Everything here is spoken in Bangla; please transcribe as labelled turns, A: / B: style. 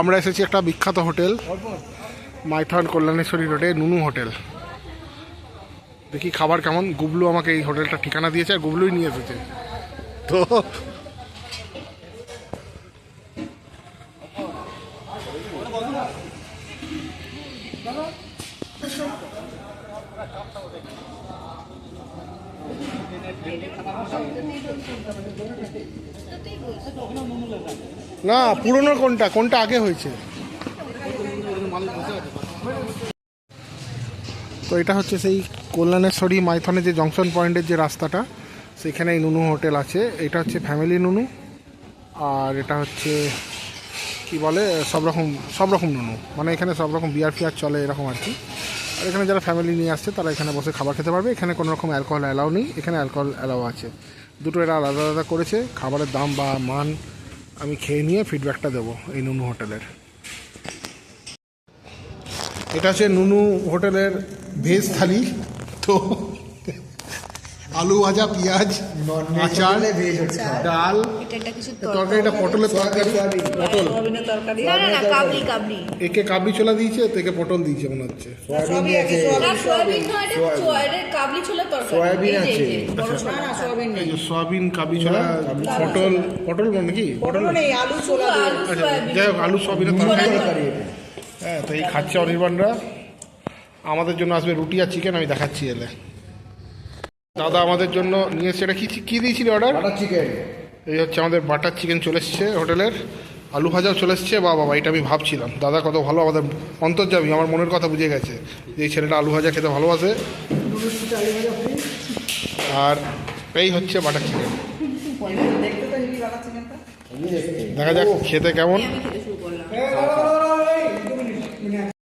A: আমরা এসেছি একটা বিখ্যাত হোটেল মাইথন কল্যাণেশ্বরী রোডে নুনু হোটেল। দেখি খাবার কেমন। গুবলু আমাকে এই হোটেলটা ঠিকানা দিয়েছে আর গুবলুই নিয়ে এসেছে। তো না, পুরনো কোনটা কোনটা আগে হয়েছে? তো এটা হচ্ছে সেই কল্যাণেশ্বরী মাইথনের যে জংশন পয়েন্টের যে রাস্তাটা, সেখানে এই নুনু হোটেল আছে। এটা হচ্ছে ফ্যামিলি নুনু, আর এটা হচ্ছে কি বলে সব রকম নুনু, মানে এখানে সব রকম বিয়ার ফিয়ার চলে এরকম আর কি। আর এখানে যারা ফ্যামিলি নিয়ে আসছে তারা এখানে বসে খাবার খেতে পারবে। এখানে কোনো রকম অ্যালকোহল অ্যালাউ নেই, এখানে অ্যালকোহল অ্যালাউ আছে। দুটো এরা আলাদা আলাদা করেছে। খাবারের দাম বা মান আমি খেয়ে নিয়ে ফিডব্যাকটা দেবো এই নুনু হোটেলের। এটা হচ্ছে নুনু হোটেলের ভেজ থালি। তো আলু ভাজা, পেঁয়াজ, আচার, ডাল, তরকারিটা পটলের তরকারি, পটল একে কাবলি ছোলা দিয়েছে, তো একে পটল দিয়েছে মনে হচ্ছে। সয়াবিন, কাবলি ছোলা, পটল, পটল মানে কি পটল, আচ্ছা যাই হোক আলু সয়াবিনের তরকারি। হ্যাঁ, তো এই খাচ্ছে অনির্বাণরা। আমাদের জন্য আসবে রুটি আর চিকেন, আমি দেখাচ্ছি এলে। দাদা আমাদের জন্য নিয়ে এসছে। এটা কি দিয়েছিল অর্ডার?
B: Butter chicken.
A: এই হচ্ছে আমাদের বাটার চিকেন চলে এসছে হোটেলের। আলু ভাজাও চলে এসছে। বাবা, এটা আমি ভাবছিলাম দাদা কত ভালো, আমাদের অন্তর্যামী, আমার মনের কথা বুঝে গেছে যে এই ছেলেটা আলু ভাজা খেতে ভালোবাসে। আর এই হচ্ছে বাটার চিকেন। দেখা যাক খেতে কেমন।